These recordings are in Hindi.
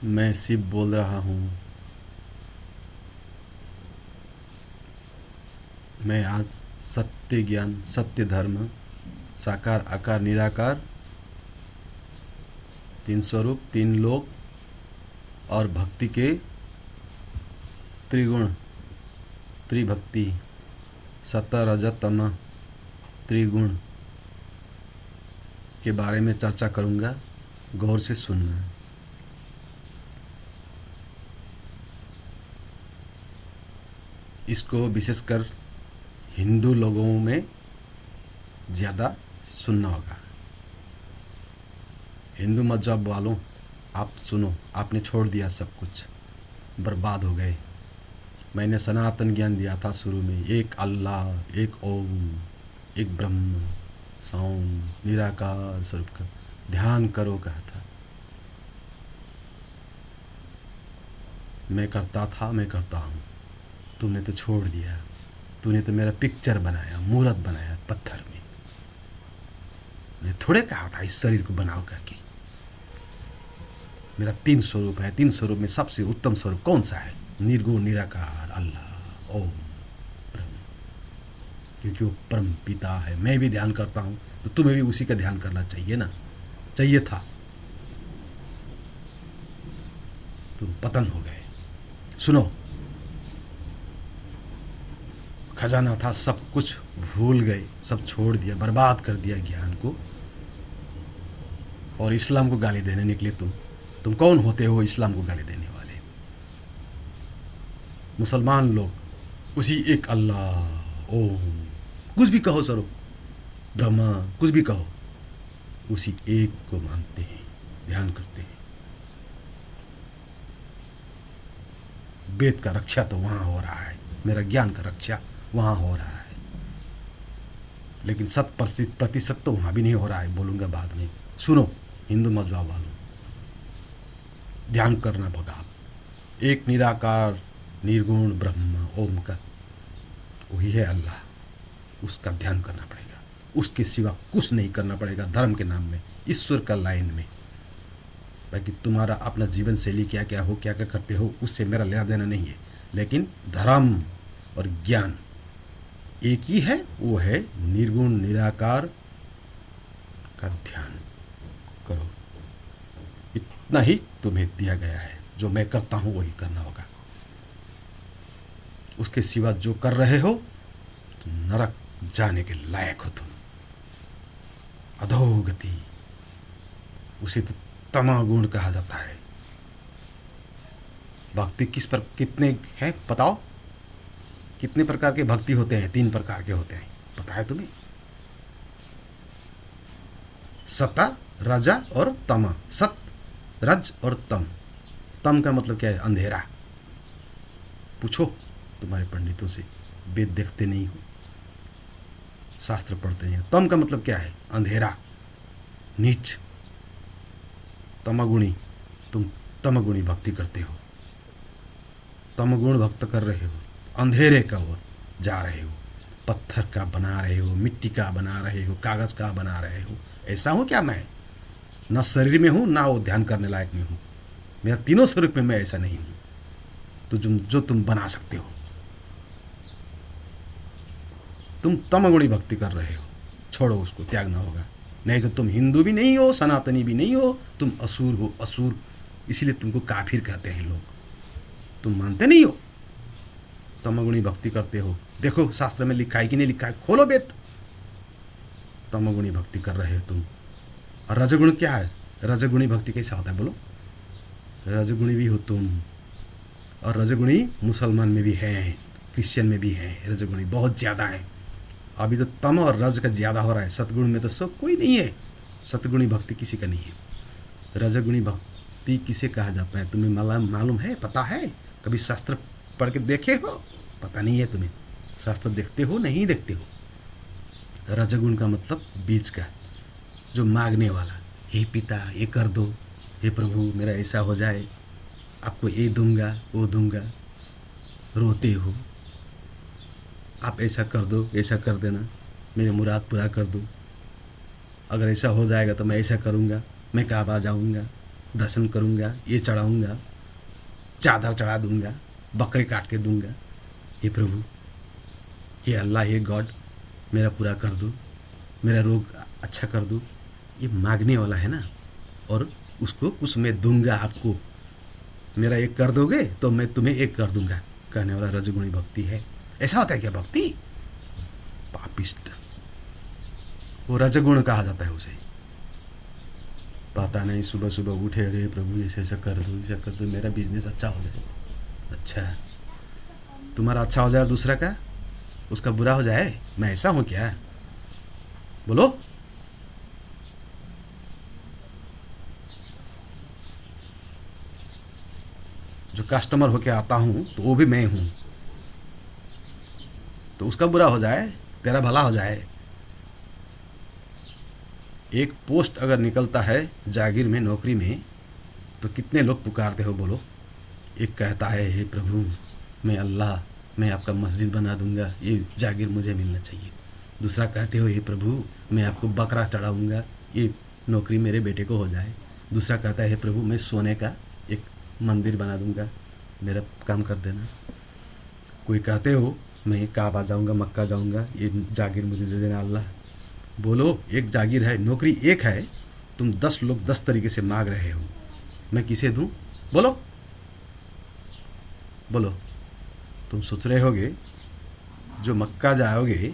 मैं शिव बोल रहा हूँ। मैं आज सत्य ज्ञान, सत्य धर्म, साकार आकार निराकार, तीन स्वरूप, तीन लोक और भक्ति के त्रिगुण, त्रिभक्ति, सत रज तम त्रिगुण के बारे में चर्चा करूँगा। गौर से सुनना। इसको विशेषकर हिंदू लोगों में ज़्यादा सुनना होगा। हिंदू मजहब वालों, आप सुनो। आपने छोड़ दिया सब कुछ, बर्बाद हो गए। मैंने सनातन ज्ञान दिया था शुरू में, एक अल्लाह, एक ओम, एक ब्रह्म सौम निराकार स्वरूप का ध्यान करो कहा था। मैं करता था, मैं करता हूँ। तूने तो छोड़ दिया। तूने तो मेरा पिक्चर बनाया, मूर्त बनाया पत्थर में। मैं थोड़े कहा था इस शरीर को बनाओ करके। मेरा तीन स्वरूप है। तीन स्वरूप में सबसे उत्तम स्वरूप कौन सा है? निर्गुण निराकार अल्लाह ओम ब्रह्म, क्योंकि वो परम पिता है। मैं भी ध्यान करता हूँ तो तुम्हें भी उसी का ध्यान करना चाहिए ना। चाहिए था। तुम पतन हो गए। सुनो, खजाना था, सब कुछ भूल गए, सब छोड़ दिया, बर्बाद कर दिया ज्ञान को, और इस्लाम को गाली देने निकले तुम कौन होते हो इस्लाम को गाली देने वाले? मुसलमान लोग उसी एक अल्लाह ओम, कुछ भी कहो सरो, ब्रह्मा, कुछ भी कहो, उसी एक को मानते हैं, ध्यान करते हैं। वेद का रक्षा तो वहां हो रहा है, मेरा ज्ञान का रक्षा वहां हो रहा है, लेकिन 100% तो वहां भी नहीं हो रहा है। बोलूंगा बाद में। सुनो हिंदू मजहब वालों, ध्यान करना होगा आप। एक निराकार निर्गुण ब्रह्म ओम का, वही है अल्लाह, उसका ध्यान करना पड़ेगा। उसके सिवा कुछ नहीं करना पड़ेगा धर्म के नाम में, ईश्वर का लाइन में। बाकी तुम्हारा अपना जीवन शैली क्या क्या हो, क्या क्या करते हो, उससे मेरा लेना देना नहीं है। लेकिन धर्म और ज्ञान एक ही है, वो है निर्गुण निराकार का ध्यान करो। इतना ही तुम्हें दिया गया है। जो मैं करता हूं वही करना होगा। उसके सिवा जो कर रहे हो तुम नरक जाने के लायक हो। तुम अधोगति, उसे तो तमागुण कहा जाता है। भक्ति किस पर कितने हैं बताओ? कितने प्रकार के भक्ति होते हैं? 3 प्रकार के होते हैं, पता है तुम्हें? सता, रजा और तमा। सत, रज और तम। तम का मतलब क्या है? अंधेरा। पूछो तुम्हारे पंडितों से, वेद देखते नहीं हो, शास्त्र पढ़ते नहीं हो। तम का मतलब क्या है? अंधेरा, नीच, तमगुणी। तुम तमगुणी भक्ति करते हो, तमगुण भक्त कर रहे हो, अंधेरे का ओर जा रहे हो, पत्थर का बना रहे हो, मिट्टी का बना रहे हो, कागज का बना रहे हो। ऐसा हूं क्या मैं? ना शरीर में हूं, ना वो ध्यान करने लायक में हूं। मेरा तीनों स्वरूप में मैं ऐसा नहीं हूं। तो जो तुम बना सकते हो, तुम तमगुणी भक्ति कर रहे हो। छोड़ो, उसको त्यागना होगा। नहीं तो तुम हिंदू भी नहीं हो, सनातनी भी नहीं हो, तुम असुर हो, असुर। इसलिए तुमको काफिर कहते हैं लोग। तुम मानते नहीं हो, तमगुणी भक्ति करते हो। देखो शास्त्र में लिखा है कि नहीं लिखा है, खोलो वेद। तमगुणी भक्ति कर रहे हो तुम। और रजगुण क्या है? रजगुणी भक्ति कैसा होता है बोलो? रजगुणी भी हो तुम, और रजगुणी मुसलमान में भी है, क्रिश्चियन में भी है। रजगुणी बहुत ज़्यादा है। अभी तो तम और रज का ज़्यादा हो रहा है। सतगुण में तो सब कोई नहीं है। सतगुणी भक्ति किसी का नहीं है। रजगुणी भक्ति किसे कहा जाता है? तुम्हें मालूम है? पता है? कभी शास्त्र पढ़ के देखे हो? पता नहीं है तुम्हें। शास्त्र देखते हो? नहीं देखते हो। रजगुण का मतलब बीच का, जो मांगने वाला। हे पिता ये कर दो, हे प्रभु मेरा ऐसा हो जाए, आपको ये दूंगा वो दूंगा। रोते हो, आप ऐसा कर दो, ऐसा कर देना, मेरी मुराद पूरा कर दो। अगर ऐसा हो जाएगा तो मैं ऐसा करूँगा, मैं काबा जाऊँगा, दर्शन करूँगा, ये चढ़ाऊँगा, चादर चढ़ा दूँगा, बकरे काट के दूँगा। हे प्रभु, हे अल्लाह, हे गॉड, मेरा पूरा कर दो, मेरा रोग अच्छा कर दो। ये मांगने वाला है ना, और उसको कुछ मैं दूंगा आपको। मेरा एक कर दोगे तो मैं तुम्हें एक कर दूंगा, कहने वाला रजगुणी भक्ति है। ऐसा होता है क्या भक्ति? पापिष्ट, वो रजगुण कहा जाता है उसे। पता नहीं, सुबह सुबह उठे, अरे प्रभु ऐसे ऐसा कर दो, ऐसा कर दो, मेरा बिजनेस अच्छा हो जाए। अच्छा, तुम्हारा अच्छा हो जाए और दूसरा का, उसका बुरा हो जाए? मैं ऐसा हूँ क्या? बोलो। जो कस्टमर होके आता हूँ तो वो भी मैं हूँ, तो उसका बुरा हो जाए, तेरा भला हो जाए। एक पोस्ट अगर निकलता है जागीर में, नौकरी में, तो कितने लोग पुकारते हो बोलो? एक कहता है, हे प्रभु, मैं अल्लाह, मैं आपका मस्जिद बना दूंगा, ये जागीर मुझे मिलना चाहिए। दूसरा कहते हो, हे प्रभु, मैं आपको बकरा चढ़ाऊँगा, ये नौकरी मेरे बेटे को हो जाए। दूसरा कहता है, हे प्रभु, मैं सोने का एक मंदिर बना दूंगा, मेरा काम कर देना। कोई कहते हो, मैं काबा जाऊंगा, मक्का जाऊंगा, ये जागीर मुझे दे देना अल्लाह। बोलो, एक जागीर है, नौकरी एक है, तुम 10 लोग 10 तरीके से मांग रहे हो, मैं किसे दूं? बोलो बोलो। तुम सोच रहे होगे जो मक्का जाओगे,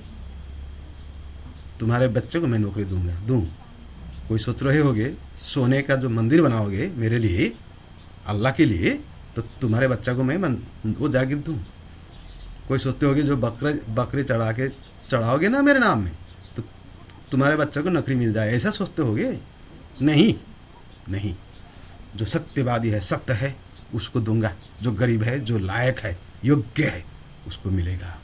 तुम्हारे बच्चे को मैं नौकरी दूं। कोई सोच रहे होगे सोने का जो मंदिर बनाओगे मेरे लिए, अल्लाह के लिए, तो तुम्हारे बच्चा को मैं वो जागीर दूं। कोई सोचते होगे जो बकरे चढ़ाओगे ना मेरे नाम में, तो तुम्हारे बच्चे को नौकरी मिल जाए, ऐसा सोचते होगे? नहीं नहीं, जो सत्यवादी है, सत्य है, उसको दूंगा। जो गरीब है, जो लायक है, योग्य है, उसको मिलेगा।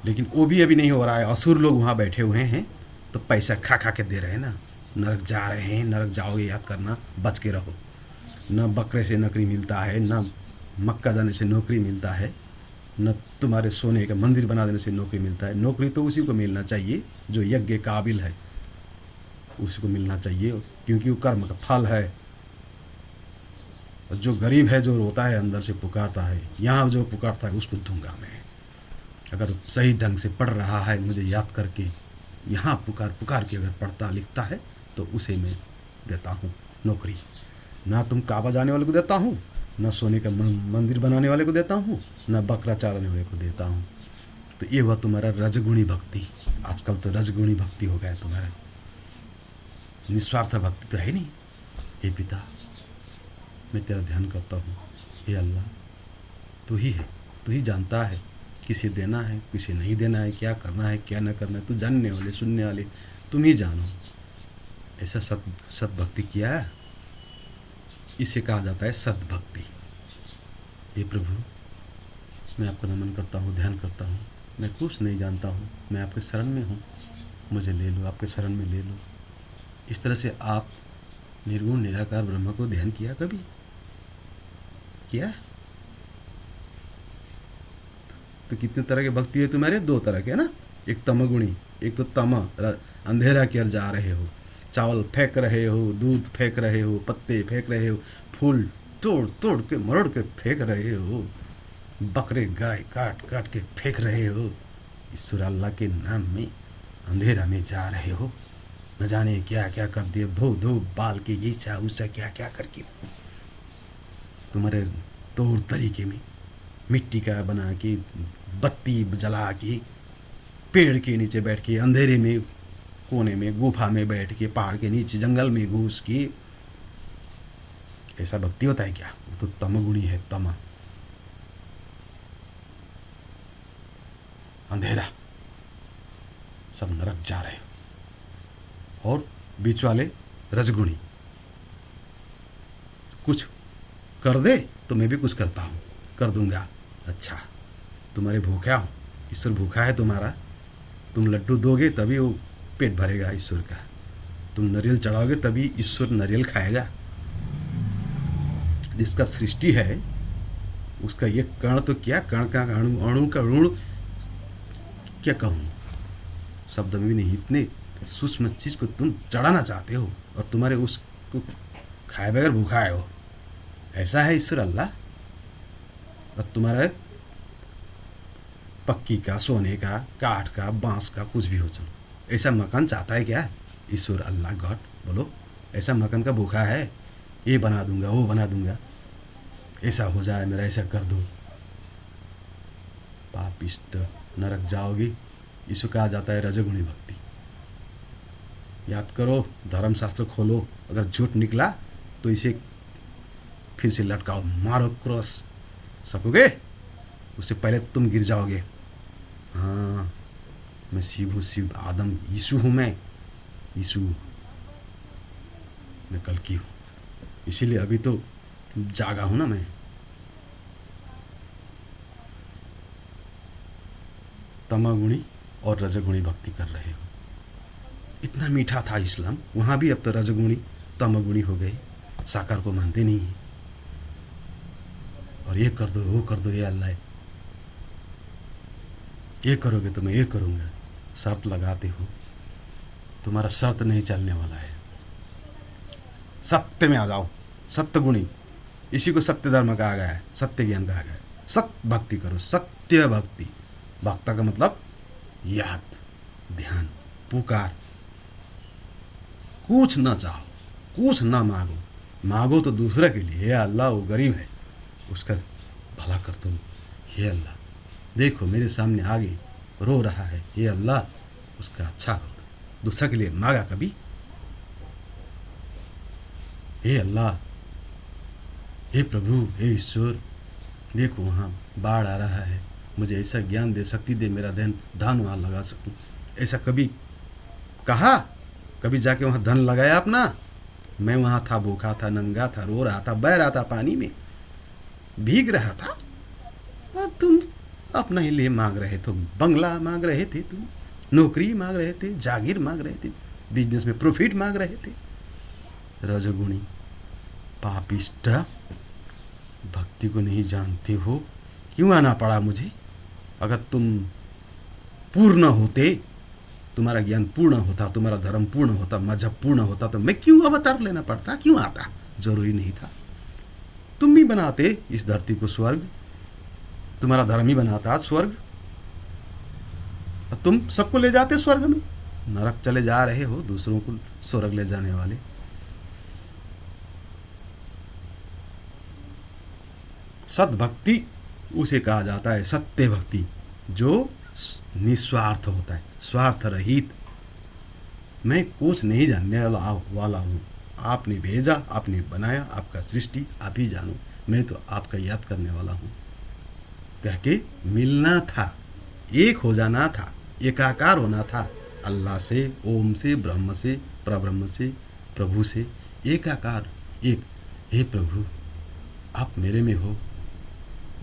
लेकिन वो भी अभी नहीं हो रहा है। असुर लोग वहाँ बैठे हुए हैं, तो पैसा खा खा के दे रहे हैं ना। नरक जा रहे हैं, नरक जाओगे, याद करना, बच के रहो। न बकरे से नौकरी मिलता है, न मक्का जाने से नौकरी मिलता है, न तुम्हारे सोने का मंदिर बना देने से नौकरी मिलता है। नौकरी तो उसी को मिलना चाहिए जो यज्ञ काबिल है, उसी को मिलना चाहिए, क्योंकि वो कर्म का फल है। और जो गरीब है, जो रोता है, अंदर से पुकारता है, यहाँ जो पुकारता है उसको दूंगा मैं। अगर सही ढंग से पढ़ रहा है, मुझे याद करके, यहाँ पुकार पुकार के अगर पढ़ता लिखता है, तो उसे मैं देता हूँ नौकरी। ना तुम काबा जाने वाले को देता हूँ, ना सोने का मंदिर बनाने वाले को देता हूँ, ना बकरा चारने वाले को देता हूँ। तो ये हुआ तुम्हारा रजगुणी भक्ति। आजकल तो रजगुणी भक्ति हो गया तुम्हारा, निस्वार्थ भक्ति तो है नहीं। हे पिता, मैं तेरा ध्यान करता हूँ, हे अल्लाह, तू ही है, तू ही जानता है किसे देना है, किसे नहीं देना है, क्या करना है, क्या न करना है। तू जानने वाले, सुनने वाले, तुम ही जानो। ऐसा सद्भक्ति किया, इसे कहा जाता है सद्भक्ति। हे प्रभु, मैं आपको नमन करता हूँ, ध्यान करता हूँ, मैं कुछ नहीं जानता हूँ, मैं आपके शरण में हूँ, मुझे ले लो, आपके शरण में ले लो। इस तरह से आप निर्गुण निराकार ब्रह्म को ध्यान किया कभी? किया? तो कितने तरह के भक्ति है तुम्हारे? 2 तरह के ना। एक तमगुणी, एक तो तम, अंधेरा की ओर जा रहे हो, चावल फेंक रहे हो, दूध फेंक रहे हो, पत्ते फेंक रहे हो, फूल तोड़ तोड़ के मरोड़ के फेंक रहे हो, बकरे गाय काट काट के फेंक रहे हो। ईश्वर अल्लाह के नाम में अंधेरा में जा रहे हो, न जाने क्या क्या कर दिए, धो धो बाल के, ये चा उससे क्या क्या करके, तुम्हारे तौर तरीके में मिट्टी का बना के, बत्ती जला के, पेड़ के नीचे बैठ के, अंधेरे में कोने में गुफा में बैठ के, पहाड़ के नीचे जंगल में घुस के, ऐसा भक्ति होता है क्या? वो तो तमगुणी है, तम, अंधेरा, सब नरक जा रहे हो। और बीच वाले रजगुणी, कुछ कर दे तो मैं भी कुछ करता हूँ, कर दूंगा। अच्छा, तुम्हारे भूखा हो, ईश्वर भूखा है तुम्हारा, तुम लड्डू दोगे तभी वो पेट भरेगा ईश्वर का, तुम नारियल चढ़ाओगे तभी ईश्वर नारियल खाएगा। जिसका सृष्टि है उसका ये कण तो क्या, कण का अणु का अणु क्या कहूँ, शब्द में भी नहीं, इतने सूक्ष्म चीज को तुम चढ़ाना चाहते हो, और तुम्हारे उसको खाए बगैर भूखा है वो, ऐसा है ईश्वर अल्लाह। और तुम्हारा पक्की का, सोने का, काठ का, बांस का, कुछ भी हो, चलो ऐसा मकान चाहता है क्या ईश्वर अल्लाह गॉड? बोलो, ऐसा मकान का भूखा है? ये बना दूंगा, वो बना दूंगा, ऐसा हो जाए मेरा, ऐसा कर दो। पापिष्ट, नरक जाओगी। इसको कहा जाता है रजोगुणी भक्ति। याद करो, धर्मशास्त्र खोलो, अगर झूठ निकला तो इसे फिर से लटकाओ, मारो क्रॉस। सकोगे? उससे पहले तुम गिर जाओगे। हाँ, मैं शिव हूँ, शिव आदम, यीशु हूँ मैं, यीशु, मैं कल्कि हूँ। इसीलिए अभी तो जागा हूँ ना मैं। तमोगुणी और रजोगुणी भक्ति कर रहे हो। इतना मीठा था इस्लाम, वहाँ भी अब तो रजोगुणी तमोगुणी हो गए, साकार को मानते नहीं हैं। और ये कर दो, वो कर दो, ये अल्लाह है, ये करोगे तो मैं ये करूँगा। शर्त लगाते हो, तुम्हारा शर्त नहीं चलने वाला है। सत्य में आ जाओ, सत्य गुणी, इसी को सत्य धर्म कहा गया है, सत्य ज्ञान कहा गया है। सत्य भक्ति करो, सत्य भक्ति। भक्त का मतलब याद, ध्यान, पुकार। कुछ ना चाहो, कुछ ना मांगो, मांगो तो दूसरे के लिए। हे अल्लाह, वो गरीब है, उसका भला कर दो। हे अल्लाह, देखो मेरे सामने आगे रो रहा है, हे अल्लाह, उसका अच्छा कर दो। दूसरे के लिए मांगा कभी? हे अल्लाह, हे प्रभु, हे ईश्वर, देखो वहाँ बाढ़ आ रहा है, मुझे ऐसा ज्ञान दे, शक्ति दे, मेरा धान वहाँ लगा सकूँ। ऐसा कभी कहा? कभी जाके वहाँ धन लगाया अपना? मैं वहाँ था, भूखा था, नंगा था, रो रहा था, बह रहा था, पानी में भीग रहा था, और तुम अपना ही लिए मांग रहे थे। बंगला मांग रहे थे, तुम नौकरी मांग रहे थे, जागीर मांग रहे थे, बिजनेस में प्रॉफिट मांग रहे थे। रजोगुणी पापिष्ट, भक्ति को नहीं जानते हो। क्यों आना पड़ा मुझे? अगर तुम पूर्ण होते, तुम्हारा ज्ञान पूर्ण होता, तुम्हारा धर्म पूर्ण होता, मजहब पूर्ण होता, तो मैं क्यों अवतार लेना पड़ता? क्यों आता? जरूरी नहीं था। तुम भी बनाते इस धरती को स्वर्ग, तुम्हारा धर्म ही बनाता स्वर्ग, और तुम सबको ले जाते स्वर्ग में। नरक चले जा रहे हो, दूसरों को स्वर्ग ले जाने वाले। सद्भक्ति उसे कहा जाता है, सत्य भक्ति, जो निस्वार्थ होता है, स्वार्थ रहित। मैं कुछ नहीं जानने वाला हूँ, आपने भेजा, आपने बनाया, आपका सृष्टि आप ही जानो, मैं तो आपका याद करने वाला हूँ। कह के मिलना था, एक हो जाना था, एकाकार होना था, अल्लाह से, ओम से, ब्रह्म से, परब्रह्म से, प्रभु से, एकाकार, एक। हे प्रभु, आप मेरे में हो,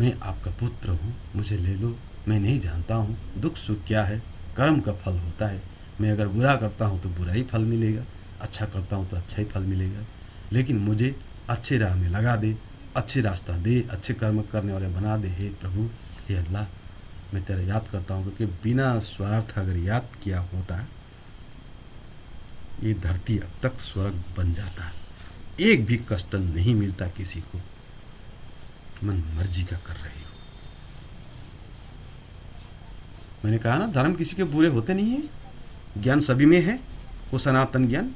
मैं आपका पुत्र हूँ, मुझे ले लो, मैं नहीं जानता हूँ दुख सुख क्या है, कर्म का फल होता है। मैं अगर बुरा करता हूँ तो बुरा ही फल मिलेगा, अच्छा करता हूँ तो अच्छा ही फल मिलेगा, लेकिन मुझे अच्छे राह में लगा दे, अच्छे रास्ता दे, अच्छे कर्म करने वाले बना दे। हे प्रभु, हे अल्लाह, मैं तेरा याद करता हूँ, क्योंकि बिना स्वार्थ अगर याद किया होता, ये धरती अब तक स्वर्ग बन जाता। एक भी कष्ट नहीं मिलता किसी को, मन मर्जी का कर रहे हो। मैंने कहा ना, धर्म किसी के बुरे होते नहीं है, ज्ञान सभी में है, वो सनातन ज्ञान,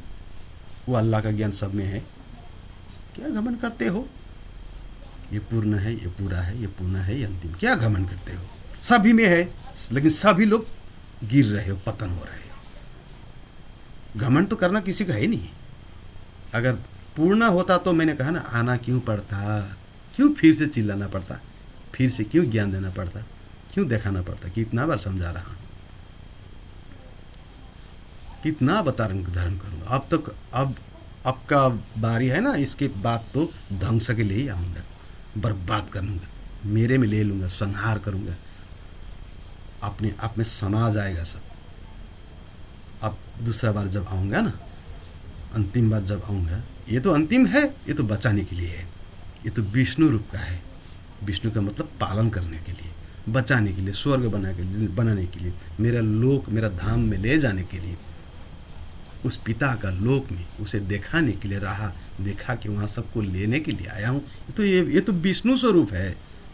वो अल्लाह का ज्ञान सब में है। क्या घमंड करते हो? ये पूर्ण है, ये पूरा है, ये पूर्ण है, ये अंतिम, क्या घमंड करते हो? सभी में है, लेकिन सभी लोग गिर रहे हो, पतन हो रहे हो। घमंड तो करना किसी का है नहीं। अगर पूर्ण होता तो मैंने कहा ना, आना क्यों पड़ता, क्यों फिर से चिल्लाना पड़ता, फिर से क्यों ज्ञान देना पड़ता, क्यों दिखाना पड़ता? कितना बार समझा रहा हूँ, कितना बता धर्म करूँ। अब तक अब का बारी है ना, इसके बाद तो ध्वंस के लिए ही आऊँगा, बर्बाद करूँगा, मेरे में ले लूँगा, संहार करूँगा, अपने आप में समा जाएगा सब। अब दूसरा बार जब आऊँगा ना, अंतिम बार जब आऊँगा, ये तो अंतिम है, ये तो बचाने के लिए है, ये तो विष्णु रूप का है। विष्णु का मतलब पालन करने के लिए, बचाने के लिए, स्वर्ग बनाने के लिए, मेरा लोक, मेरा धाम में ले जाने के लिए। उस पिता का लोक में उसे दिखाने के लिए रहा, देखा कि वहाँ सबको लेने के लिए आया हूँ। ये तो विष्णु स्वरूप है,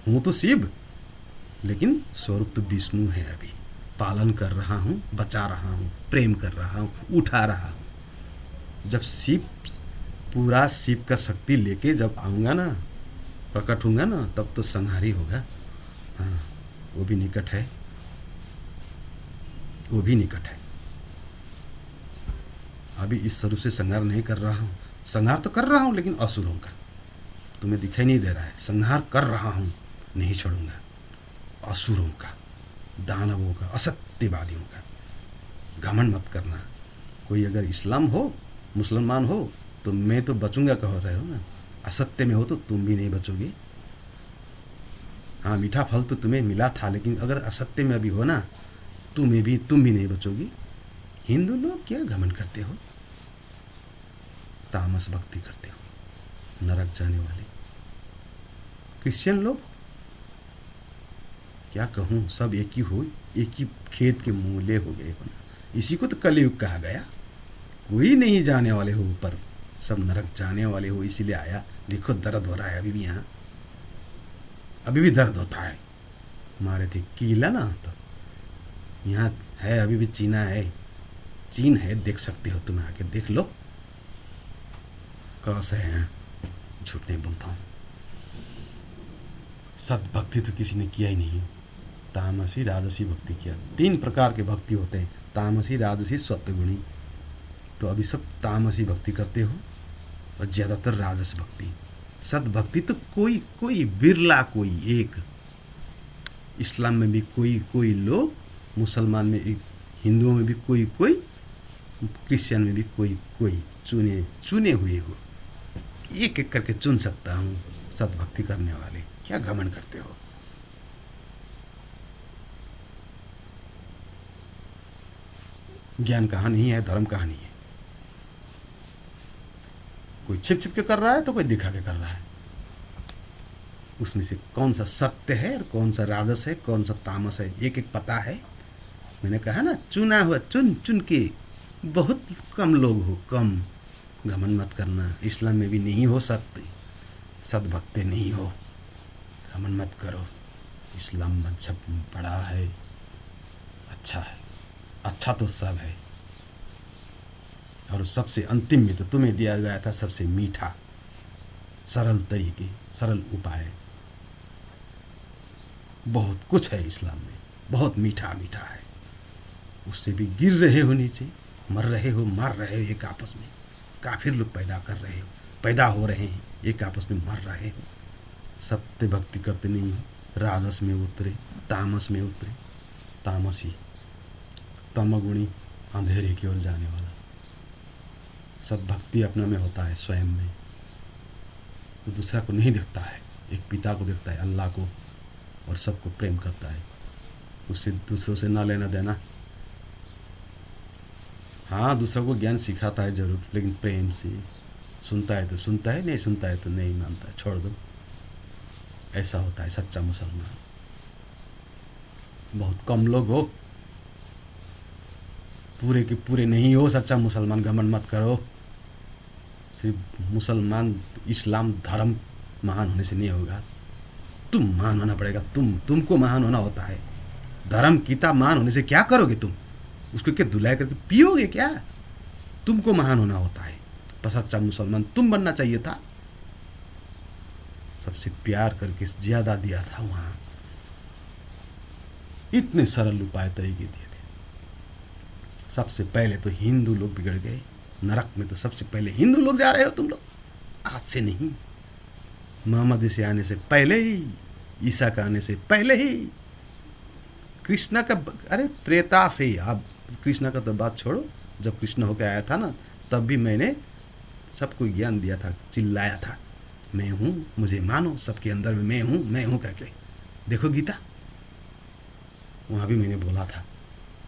हूँ तो शिव, लेकिन स्वरूप तो विष्णु है। अभी पालन कर रहा हूँ, बचा रहा हूँ, प्रेम कर रहा हूँ, उठा रहा हूँ। जब शिव, पूरा शिव का शक्ति लेके जब आऊँगा ना, प्रकट होऊंगा ना, तब तो संहारी होगा। हाँ, वो भी निकट है, वो भी निकट है। अभी इस स्वरूप से संहार नहीं कर रहा हूँ, संहार तो कर रहा हूँ लेकिन असुरों का, तुम्हें दिखाई नहीं दे रहा है। संहार कर रहा हूँ, नहीं छोड़ूंगा, असुरों का, दानवों का, असत्यवादियों का। घमंड मत करना। कोई अगर इस्लाम हो, मुसलमान हो, तो मैं तो बचूंगा कह रहे हो ना, असत्य में हो तो तुम भी नहीं बचोगे। हाँ, मीठा फल तो तुम्हें मिला था, लेकिन अगर असत्य में अभी हो ना, तुम भी नहीं बचोगी। हिंदू लोग क्या घमंड करते हो, तामस भक्ति करते हो, नरक जाने वाले। क्रिश्चियन लोग क्या कहूँ, सब एक ही हो, एक ही खेत के मूले हो गए हो ना। इसी को तो कलयुग कहा गया। कोई नहीं जाने वाले हो ऊपर, सब नरक जाने वाले हो। इसीलिए आया। देखो दर्द हो रहा है अभी भी, यहाँ अभी भी दर्द होता है। मारे थे कीला ना, तो यहाँ है अभी भी, चीना है, चीन है, देख सकते हो तुम, आके देख लो, क्रॉस है यहाँ। झूठ नहीं बोलता हूँ। सद्भक्ति तो किसी ने किया ही नहीं। तामसी राजसी भक्ति किया। 3 प्रकार के भक्ति होते हैं, तामसी, राजसी, सत्वगुणी। तो अभी सब तामसी भक्ति करते हो और ज़्यादातर राजस भक्ति। सद्भक्ति तो कोई बिरला, कोई एक। इस्लाम में भी कोई लोग, मुसलमान में एक, हिंदुओं में भी कोई, क्रिश्चियन में भी कोई चुने हुए हो। एक एक करके चुन सकता हूँ सद्भक्ति करने वाले। क्या घमंड करते हो। ज्ञान कहाँ नहीं है, धर्म कहाँ नहीं है। कोई छिप छिप के कर रहा है तो कोई दिखा के कर रहा है। उसमें से कौन सा सत्य है और कौन सा राजस है, कौन सा तामस है, एक एक पता है। मैंने कहा ना, चुना हुआ, चुन के। बहुत कम लोग हो, कम। घमंड मत करना। इस्लाम में भी नहीं हो सकते, सद्भक्ति नहीं हो, घमंड मत करो। इस्लाम मजहब बड़ा है, अच्छा है, अच्छा तो सब है। और सबसे अंतिम में तो तुम्हें दिया गया था सबसे मीठा, सरल तरीके, सरल उपाय। बहुत कुछ है इस्लाम में, बहुत मीठा मीठा है। उससे भी गिर रहे हो नीचे, मर रहे हो, मार रहे हो एक आपस में। काफिर लोग पैदा हो रहे हैं, एक आपस में मर रहे हो। सत्य भक्ति करते नहीं हो, राजस में उतरे, तामस में उतरे। तामसी, तमगुणी, अंधेरे की ओर जाने वाला। सद्भक्ति अपने में होता है, स्वयं में। वो दूसरा को नहीं देखता है, एक पिता को देखता है, अल्लाह को, और सबको प्रेम करता है। उससे दूसरों से ना लेना देना। हाँ, दूसरों को ज्ञान सिखाता है जरूर, लेकिन प्रेम से। सुनता है तो सुनता है, नहीं सुनता है तो नहीं मानता है, छोड़ दो। ऐसा होता है सच्चा मुसलमान। बहुत कम लोग हो, पूरे के पूरे नहीं हो सच्चा मुसलमान। घमंड मत करो। सिर्फ मुसलमान, इस्लाम धर्म महान होने से नहीं होगा, तुम महान होना पड़ेगा। तुमको महान होना होता है। धर्म किताब महान होने से क्या करोगे तुम? उसको क्या धुलाई करके पियोगे क्या? तुमको महान होना होता है। पर सच्चा मुसलमान तुम बनना चाहिए था। सबसे प्यार करके ज्यादा दिया था वहां। इतने सरल उपाय तरीके दिए थे। सबसे पहले तो हिंदू लोग बिगड़ गए। नरक में तो सबसे पहले हिंदू लोग जा रहे हो तुम लोग, आज से नहीं। मोहम्मद से आने से पहले ही, ईसा का आने से पहले ही, कृष्णा का, अरे त्रेता से ही। आप कृष्णा का तो बात छोड़ो, जब कृष्ण होकर आया था ना, तब भी मैंने सबको ज्ञान दिया था, चिल्लाया था, मैं हूँ, मुझे मानो, सबके अंदर में मैं हूँ करके। देखो गीता, वहाँ भी मैंने बोला था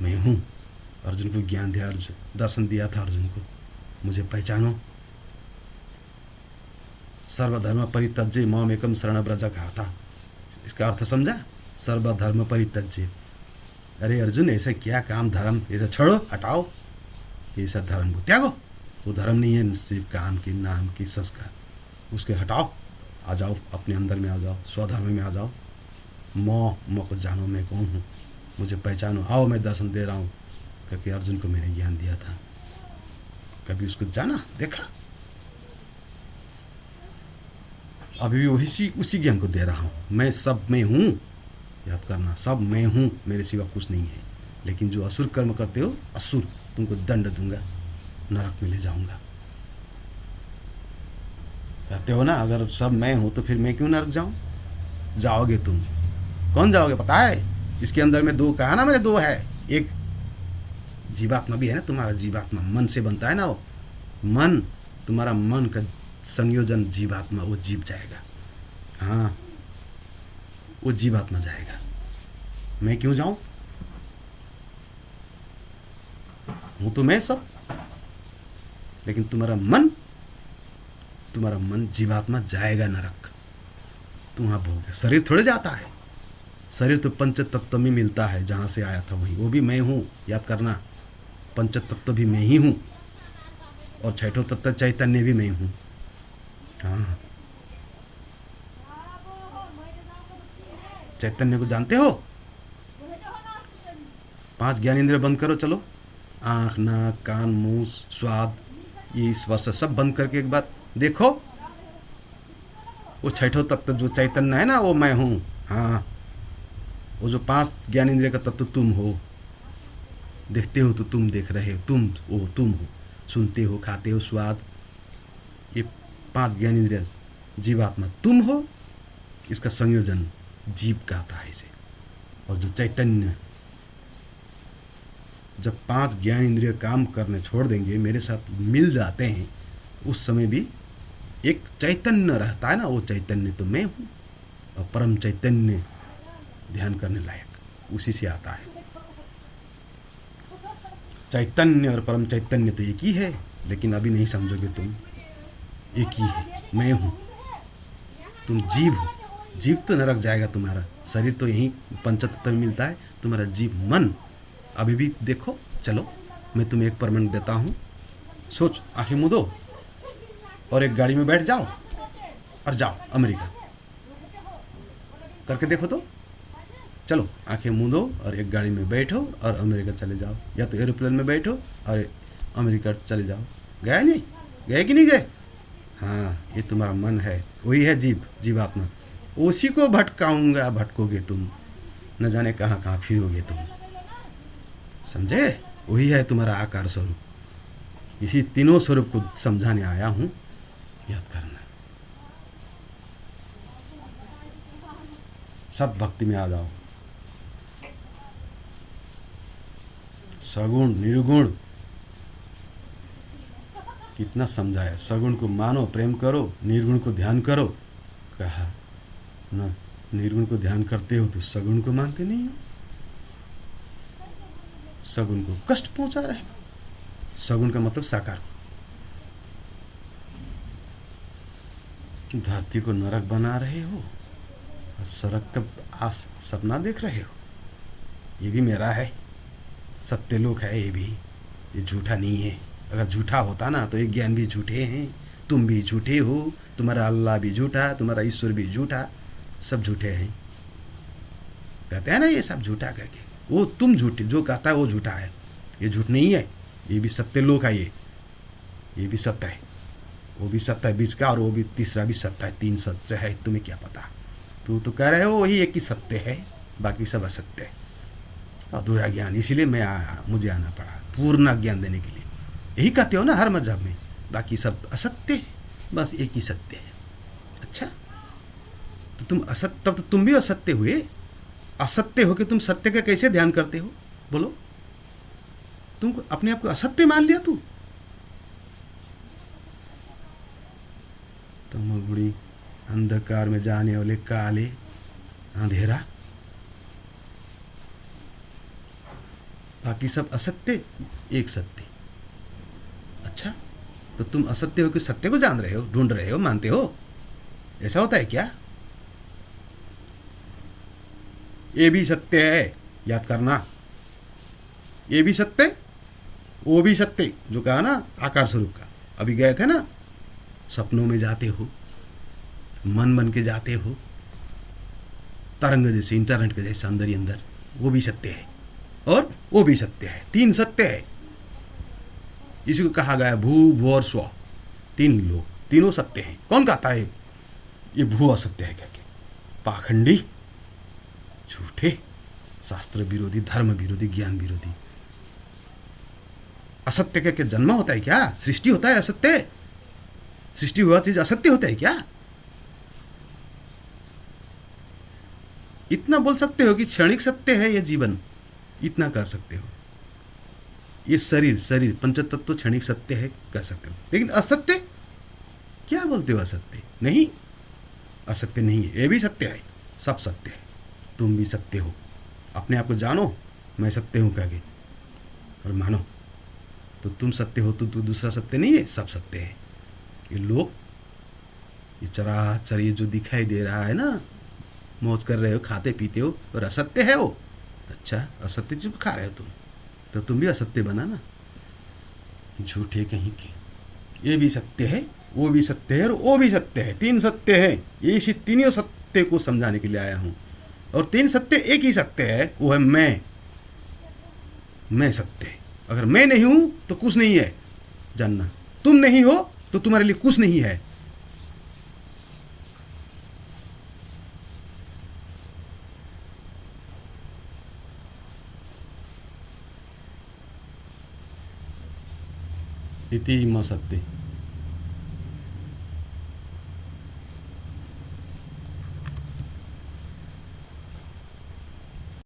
मैं हूँ। अर्जुन को ज्ञान दिया, अर्जुन दर्शन दिया था अर्जुन को, मुझे पहचानो। सर्वधर्म परित्यज्य माम एकम शरण व्रज कहा था। इसका अर्थ समझा? सर्वधर्म परित्यज्य। अरे अर्जुन, ऐसा क्या काम धर्म, ऐसा छोड़ो, हटाओ, ये सब धर्म को त्यागो। वो धर्म नहीं है सिर्फ काम की, नाम की, संस्कार, उसके हटाओ। आ जाओ अपने अंदर में, आ जाओ स्वधर्म में आ जाओ। मौ को जानो मैं कौन हूँ, मुझे पहचानो, आओ मैं दर्शन दे रहा हूँ। क्योंकि अर्जुन को मैंने ज्ञान दिया था, कभी उसको जाना देखा? अभी भी उसी ज्ञान को दे रहा हूँ। मैं सब में हूँ, याद करना, सब मैं हूँ, मेरे सिवा कुछ नहीं है। लेकिन जो असुर कर्म करते हो, असुर, तुमको दंड दूंगा, नरक में ले जाऊंगा। कहते हो ना, अगर सब मैं हूँ तो फिर मैं क्यों नरक जाऊं? जाओगे तुम। कौन जाओगे पता है? इसके अंदर में दो, कहा ना मैंने, दो है। एक जीवात्मा भी है ना, तुम्हारा जीवात्मा मन से बनता है ना, वो मन, तुम्हारा मन का संयोजन जीवात्मा, वो जीव जाएगा। हाँ, वो जीवात्मा जाएगा। मैं क्यों जाऊं? हूं तो मैं सब, लेकिन तुम्हारा मन जीवात्मा जाएगा नरक। तुम वहां भोग, शरीर थोड़े जाता है। शरीर तो पंच तत्व में मिलता है, जहां से आया था वही, वो भी मैं हूं, याद करना। पंच तत्व भी मैं ही हूं, और छठों तत्व चैतन्य भी मैं हूं। हाँ, चैतन्य को जानते हो? 5 ज्ञानेंद्रिय बंद करो, चलो। आँख, नाक, कान, मुंह, स्वाद, ये स्पर्श सब बंद करके एक बार देखो। वो छठों तत्व जो चैतन्य है ना, वो मैं हूँ। हाँ, वो जो 5 ज्ञानेंद्रिय का तत्व तुम हो। देखते हो तो तुम देख रहे हो, तुम हो। सुनते हो, खाते हो, स्वाद, ये 5 ज्ञानेंद्रिय जीवात्मा तुम हो। इसका संयोजन जीव कहता है इसे। और जो चैतन्य, जब 5 ज्ञान इंद्रिय काम करने छोड़ देंगे, मेरे साथ मिल जाते हैं, उस समय भी एक चैतन्य रहता है ना, वो चैतन्य तो मैं हूँ। और परम चैतन्य ध्यान करने लायक उसी से आता है। चैतन्य और परम चैतन्य तो एक ही है, लेकिन अभी नहीं समझोगे तुम। एक ही है, मैं हूँ, तुम जीव हो। जीव तो नरक जाएगा तुम्हारा। शरीर तो यहीं पंचतत्व में मिलता है, तुम्हारा जीव मन अभी भी देखो। चलो, मैं तुम्हें एक परमानेंट देता हूँ। सोच, आंखें मूंदो और एक गाड़ी में बैठ जाओ और जाओ अमेरिका। करके देखो तो। चलो, आंखें मूंदो और एक गाड़ी में बैठो और अमेरिका चले जाओ, या तो एरोप्लेन में बैठो और अमेरिका चले जाओ। गए नहीं? गए कि नहीं गए? हाँ, ये तुम्हारा मन है, वही है जीवात्मा। उसी को भटकाऊंगा, भटकोगे तुम, न जाने कहाँ कहाँ फिरोगे तुम। समझे? वही है तुम्हारा आकार स्वरूप। इसी तीनों स्वरूप को समझाने आया हूँ, याद करना। सत भक्ति में आ जाओ। सगुण निर्गुण कितना समझाया। सगुण को मानो, प्रेम करो, निर्गुण को ध्यान करो। कहा न, निर्गुण को ध्यान करते हो तो सगुण को मानते नहीं हो। सगुण को कष्ट पहुंचा रहे हो। सगुण का मतलब साकार को। धरती को नरक बना रहे हो और सड़क का सपना देख रहे हो। ये भी मेरा है, सत्यलोक है ये भी, ये झूठा नहीं है। अगर झूठा होता ना तो ये ज्ञान भी झूठे हैं, तुम भी झूठे हो, तुम्हारा अल्लाह भी झूठा, तुम्हारा ईश्वर भी झूठा, सब झूठे हैं। कहते हैं ना ये सब झूठा करके, वो तुम झूठे, जो कहता है वो झूठा है। ये झूठ नहीं है, ये भी सत्यलोक है। ये भी सत्य है, वो भी सत्य है बीच का, और वो भी तीसरा भी सत्य है। 3 सत्य है, तुम्हें क्या पता? तू तो कह रहे हो वही एक ही सत्य है, बाकी सब असत्य है, अधूरा ज्ञान। इसीलिए मुझे आना पड़ा पूर्ण ज्ञान देने के लिए। यही कहते हो ना हर मजहब में, बाकी सब असत्य है, बस एक ही सत्य है। अच्छा, तो तुम असत्य, तब तो तुम भी असत्य हुए। असत्य हो कि तुम सत्य का कैसे ध्यान करते हो? बोलो, तुम अपने आप को असत्य मान लिया तू। तमोगुणी अंधकार में जाने वाले काले अंधेरा, बाकी सब असत्य, एक सत्य। अच्छा, तो तुम असत्य हो कि सत्य को जान रहे हो, ढूंढ रहे हो, मानते हो? ऐसा होता है क्या? ये भी सत्य है, याद करना। ये भी सत्य, वो भी सत्य, जो कहा ना आकार स्वरूप का। अभी गए थे ना, सपनों में जाते हो, मन बन के जाते हो, तरंग जैसे, इंटरनेट के जैसे अंदर ही अंदर, वो भी सत्य है और वो भी सत्य है। तीन सत्य है। इसी को कहा गया भू भू और स्व, तीन लोग, तीनों सत्य हैं। कौन कहता है ये भू असत्य है? क्या क्या पाखंडी, झूठे, शास्त्र विरोधी, धर्म विरोधी, ज्ञान विरोधी। असत्य का क्या जन्म होता है क्या? सृष्टि होता है असत्य? सृष्टि हुआ चीज असत्य होता है क्या? इतना बोल सकते हो कि क्षणिक सत्य है ये जीवन, इतना कह सकते हो। ये शरीर, शरीर पंचतत्व क्षणिक सत्य है कह सकते हो, लेकिन असत्य क्या बोलते हो? असत्य नहीं, असत्य नहीं है, ये भी सत्य है, सब सत्य है। तुम भी सत्य हो, अपने आप को जानो, मैं सत्य हूं कह के, और मानो तो तुम सत्य हो। तो दूसरा सत्य नहीं है, सब सत्य है। ये लोग, ये चराचर ये जो दिखाई दे रहा है ना, मौज कर रहे हो, खाते पीते हो, और असत्य है वो। अच्छा, असत्य चीज खा रहे हो तुम, तो तुम भी असत्य बना ना, झूठे कहीं के। ये भी सत्य है, वो भी सत्य है, और वो भी सत्य है। तीन सत्य है। ये इसी तीनों सत्य को समझाने के लिए आया हूं। और तीन सत्य एक ही सत्य है, वो है मैं सत्य है। अगर मैं नहीं हूं तो कुछ नहीं है, जानना। तुम नहीं हो तो तुम्हारे लिए कुछ नहीं है। इति म सत्य।